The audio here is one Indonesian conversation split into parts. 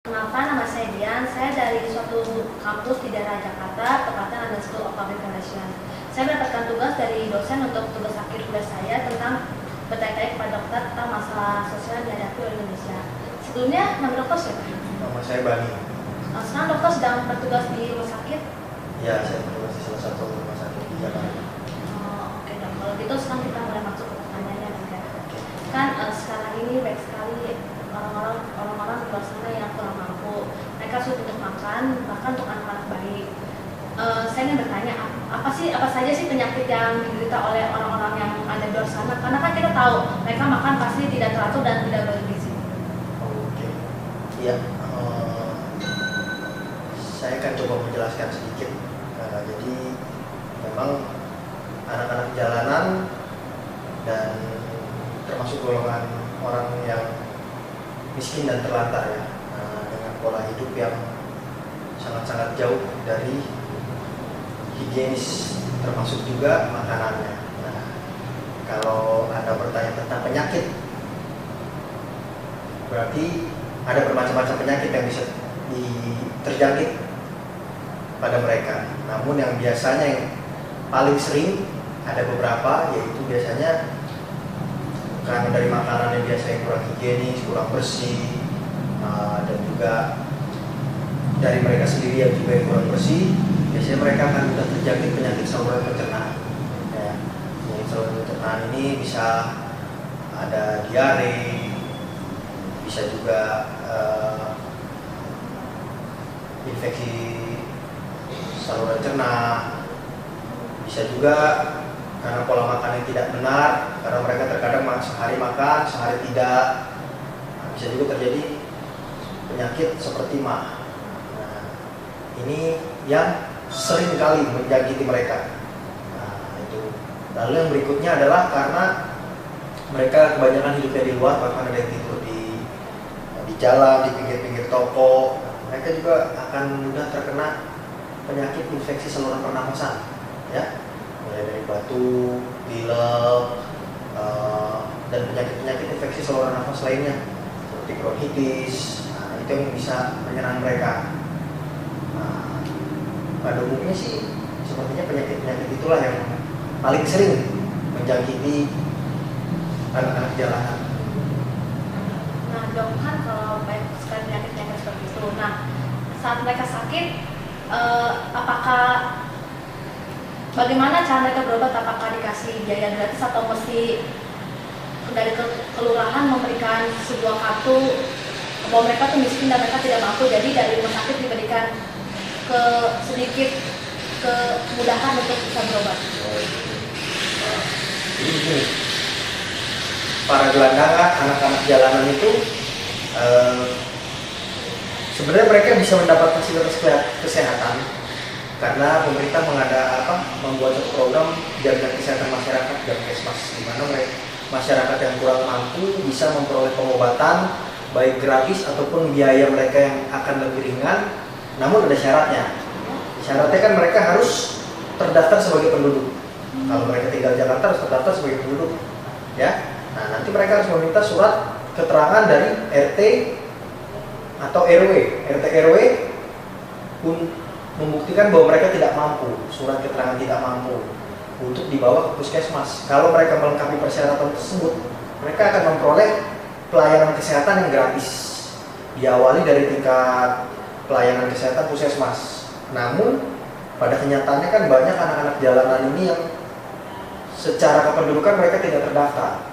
Kenapa nama saya Dian? Saya dari suatu kampus di daerah Jakarta, tepatnya London School of Public Relations. Saya mendapatkan tugas dari dosen untuk tugas akhir tugas saya tentang bertanya-tanya kepada dokter tentang masalah sosial yang dihadapi oleh Indonesia. Sebelumnya, nama dokter siapa? Nama saya Bani. Sekarang dokter sedang bertugas di rumah sakit? Ya, saya bertugas di salah satu rumah sakit di Jakarta. Oke dok, kalau gitu sekarang kita mulai masuk ke pertanyaannya juga. Kan sekarang ini banyak sekali orang-orang di luar sana yang kurang mampu. Mereka sulit untuk makan, bahkan untuk anak-anak bayi. Saya ingin bertanya, apa saja sih penyakit yang diderita oleh orang-orang yang ada di luar sana? Karena kan kita tahu mereka makan pasti tidak teratur dan tidak bergizi. Oke. Iya. Saya akan coba menjelaskan sedikit. Jadi memang anak-anak jalanan dan termasuk golongan orang yang miskin dan terlantar ya, dengan pola hidup yang sangat-sangat jauh dari higienis, termasuk juga makanannya. Nah, kalau Anda bertanya tentang penyakit, berarti ada bermacam-macam penyakit yang bisa terjangkit pada mereka. Namun yang biasanya yang paling sering ada beberapa, yaitu biasanya karena dari makanan yang biasanya kurang higienis, kurang bersih, dan juga dari mereka sendiri yang juga yang kurang bersih, biasanya mereka akan mudah terjangkit penyakit saluran pencernaan. Ya, penyakit saluran pencernaan ini bisa ada diare, bisa juga infeksi saluran cerna, bisa juga karena pola makan yang tidak benar, karena mereka terkadang sehari makan, sehari tidak. Bisa juga terjadi penyakit seperti MAH. Nah, ini yang sering kali menjangkiti mereka. Nah, itu. Lalu yang berikutnya adalah karena mereka kebanyakan hidupnya di luar, bahkan ada yang tidur di jalan, di pinggir-pinggir toko. Mereka juga akan mudah terkena penyakit infeksi saluran pernafasan, ya, mulai dari batu, pilek, dan penyakit-penyakit infeksi saluran nafas lainnya seperti bronkitis. Nah, itu yang bisa menyerang mereka. Nah, pada umumnya sih sepertinya penyakit-penyakit itulah yang paling sering menjangkiti anak-anak jalanan. Nah dok, kan kalau banyak sekali penyakit-penyakit seperti itu, nah saat mereka sakit, bagaimana cara mereka berobat? Apakah dikasih biaya gratis atau mesti dari kelurahan memberikan sebuah kartu bahwa mereka tuh miskin dan mereka tidak mampu, jadi dari rumah sakit diberikan sedikit kemudahan untuk bisa berobat? Jadi begini, para gelandangan, anak-anak jalanan itu sebenarnya mereka bisa mendapat fasilitas kesehatan karena pemerintah membuat satu program jaminan kesehatan masyarakat Jamkesmas, di mana masyarakat yang kurang mampu bisa memperoleh pengobatan baik gratis ataupun biaya mereka yang akan lebih ringan. Namun ada syaratnya. Syaratnya kan mereka harus terdaftar sebagai penduduk. Kalau mereka tinggal di Jakarta harus terdaftar sebagai penduduk, ya. Nah, nanti mereka harus meminta surat keterangan dari RT atau RW. RT RW pun membuktikan bahwa mereka tidak mampu, surat keterangan tidak mampu, untuk dibawa ke puskesmas. Kalau mereka melengkapi persyaratan tersebut, mereka akan memperoleh pelayanan kesehatan yang gratis, diawali dari tingkat pelayanan kesehatan puskesmas. Namun pada kenyataannya kan banyak anak-anak jalanan ini yang secara kependudukan mereka tidak terdaftar.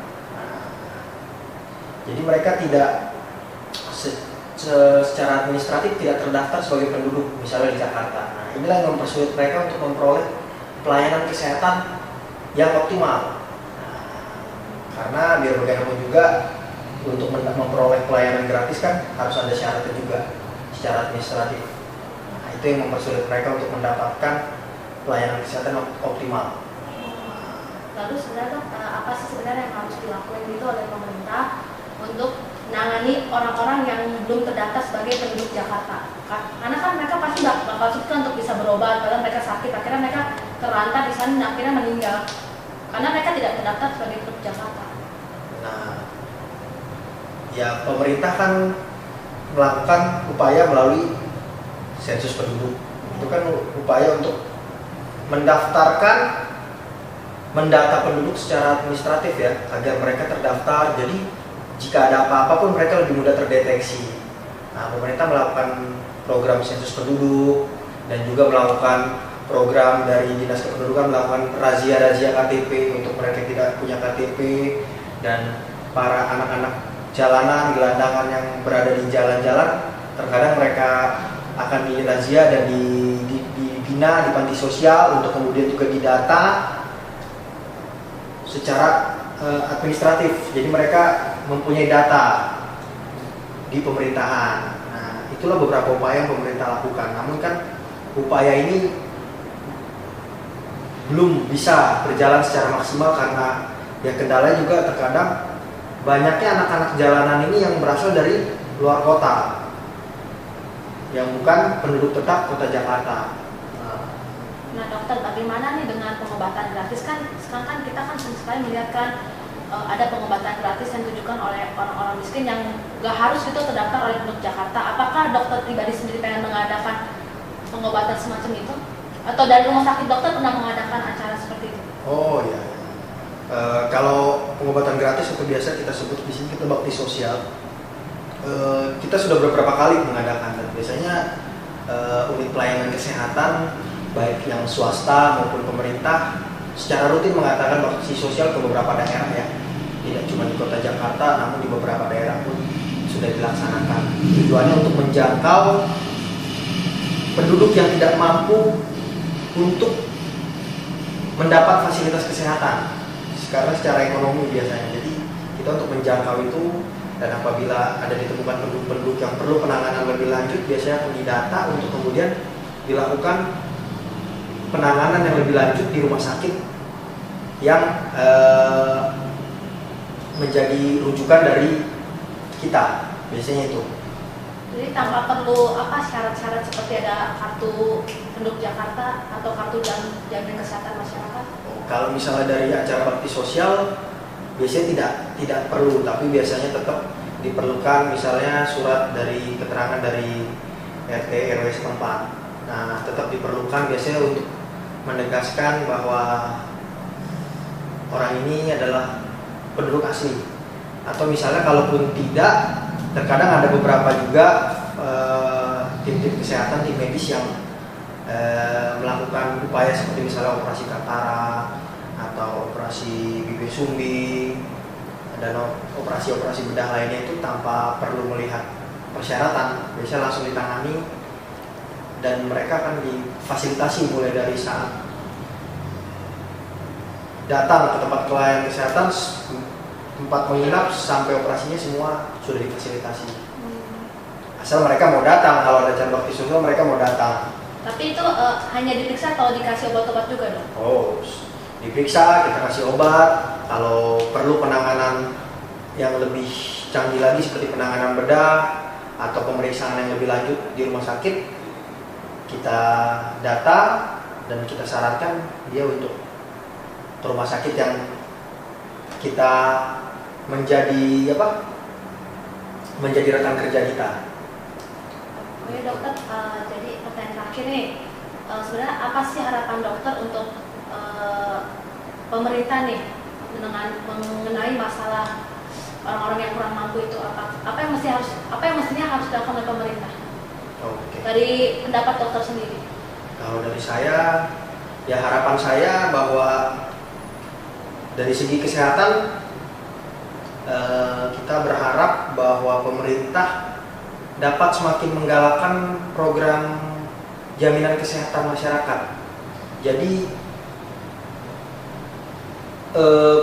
Jadi mereka tidak secara administratif tidak terdaftar sebagai penduduk, misalnya di Jakarta. Nah, inilah yang mempersulit mereka untuk memperoleh pelayanan kesehatan yang optimal. Nah, karena biar bagaimanapun juga untuk memperoleh pelayanan gratis kan harus ada syaratnya juga secara administratif. Nah, itu yang mempersulit mereka untuk mendapatkan pelayanan kesehatan optimal. Lalu sebenarnya apa sih sebenarnya yang harus dilakukan itu oleh pemerintah untuk menangani orang-orang yang belum terdaftar sebagai penduduk Jakarta? Karena kan mereka pasti bakal susah untuk bisa berobat, kalau mereka sakit, akhirnya mereka terlantar di sana dan akhirnya meninggal karena mereka tidak terdaftar sebagai penduduk Jakarta. Nah, ya pemerintah kan melakukan upaya melalui sensus penduduk. Itu kan upaya untuk mendaftarkan, mendata penduduk secara administratif ya, agar mereka terdaftar. Jadi jika ada apa-apa pun mereka lebih mudah terdeteksi. Nah, pemerintah melakukan program sensus penduduk dan juga melakukan program dari Dinas Kependudukan melakukan razia-razia KTP untuk mereka yang tidak punya KTP, dan para anak-anak jalanan, gelandangan yang berada di jalan-jalan, terkadang mereka akan dirazia dan dibina di panti sosial untuk kemudian juga didata secara administratif. Jadi mereka mempunyai data di pemerintahan. Nah, itulah beberapa upaya yang pemerintah lakukan. Namun kan upaya ini belum bisa berjalan secara maksimal karena ya kendalanya juga terkadang banyaknya anak-anak jalanan ini yang berasal dari luar kota, yang bukan penduduk tetap kota Jakarta. Nah dokter, bagaimana nih dengan pengobatan gratis? Kan sekarang kan kita kan sering sekali melihat kan ada pengobatan gratis yang ditujukan oleh orang-orang miskin yang gak harus gitu terdaftar oleh penduduk Jakarta. Apakah dokter pribadi sendiri pengen mengadakan pengobatan semacam itu? Atau dari rumah sakit dokter pernah mengadakan acara seperti itu? Oh iya. Kalau pengobatan gratis atau biasa kita sebut di sini kita bakti sosial, kita sudah beberapa kali mengadakan, dan biasanya unit pelayanan kesehatan baik yang swasta maupun pemerintah secara rutin mengadakan bakti sosial ke beberapa daerah ya, tidak cuma di kota Jakarta namun di beberapa daerah pun sudah dilaksanakan. Tujuannya untuk menjangkau penduduk yang tidak mampu untuk mendapat fasilitas kesehatan karena secara ekonomi biasanya. Jadi kita untuk menjangkau itu, dan apabila ada ditemukan penduduk-penduduk yang perlu penanganan lebih lanjut, biasanya akan didata untuk kemudian dilakukan penanganan yang lebih lanjut di rumah sakit yang menjadi rujukan dari kita, biasanya itu. Jadi tanpa perlu syarat-syarat seperti ada kartu penduduk Jakarta atau kartu jaminan kesehatan masyarakat? Kalau misalnya dari acara bakti sosial biasanya tidak perlu, tapi biasanya tetap diperlukan misalnya surat dari keterangan dari RT RW setempat. Nah, tetap diperlukan biasanya untuk menegaskan bahwa orang ini adalah penduduk asli. Atau misalnya kalaupun tidak, terkadang ada beberapa juga tim-tim kesehatan, tim medis yang melakukan upaya seperti misalnya operasi katarak atau operasi bibir sumbing dan operasi-operasi bedah lainnya itu tanpa perlu melihat persyaratan, biasanya langsung ditangani dan mereka akan difasilitasi mulai dari saat datang ke tempat pelayanan kesehatan, tempat menginap sampai operasinya semua sudah difasilitasi. Asal mereka mau datang, kalau ada acara bakti sosial mereka mau datang. Tapi itu hanya diperiksa atau dikasih obat-obat juga dong? Oh, diperiksa, kita kasih obat. Kalau perlu penanganan yang lebih canggih lagi seperti penanganan bedah atau pemeriksaan yang lebih lanjut di rumah sakit, kita data dan kita sarankan dia untuk ke rumah sakit yang kita menjadi rekan kerja kita. Oke dokter, jadi pertanyaan terakhir nih, sebenarnya apa sih harapan dokter untuk pemerintah nih mengenai masalah orang-orang yang kurang mampu itu? Apa yang mestinya harus dilakukan oleh pemerintah? Oke. Dari pendapat dokter sendiri? Kalau dari saya, ya harapan saya bahwa dari segi kesehatan kita berharap bahwa pemerintah dapat semakin menggalakkan program jaminan kesehatan masyarakat. Jadi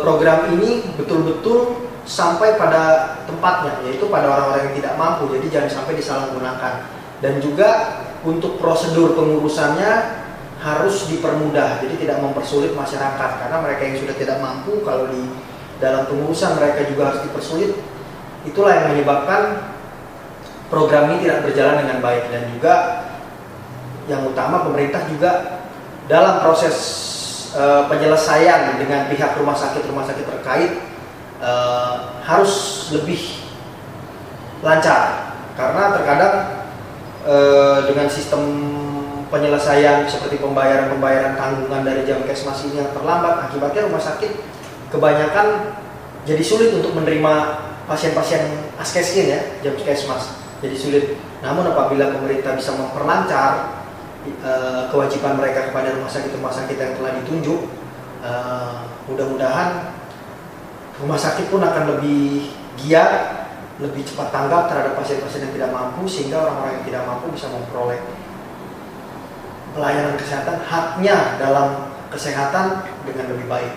program ini betul-betul sampai pada tempatnya, yaitu pada orang-orang yang tidak mampu. Jadi jangan sampai disalahgunakan. Dan juga untuk prosedur pengurusannya harus dipermudah, jadi tidak mempersulit masyarakat, karena mereka yang sudah tidak mampu, kalau di dalam pengurusan mereka juga harus dipersulit. Itulah yang menyebabkan program ini tidak berjalan dengan baik. Dan juga yang utama, pemerintah juga dalam proses penyelesaian dengan pihak rumah sakit terkait harus lebih lancar. karena terkadang dengan sistem penyelesaian seperti pembayaran tanggungan dari Jamkesmas ini yang terlambat, akibatnya rumah sakit kebanyakan jadi sulit untuk menerima pasien-pasien askeskin ya, Jamkesmas jadi sulit. Namun apabila pemerintah bisa memperlancar kewajiban mereka kepada rumah sakit yang telah ditunjuk, mudah-mudahan rumah sakit pun akan lebih giat, lebih cepat tanggap terhadap pasien-pasien yang tidak mampu, sehingga orang-orang yang tidak mampu bisa memperoleh pelayanan kesehatan, haknya dalam kesehatan dengan lebih baik.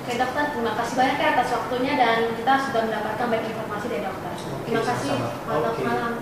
Oke dokter, terima kasih banyak ya atas waktunya dan kita sudah mendapatkan banyak informasi dari dokter. Terima kasih, malam.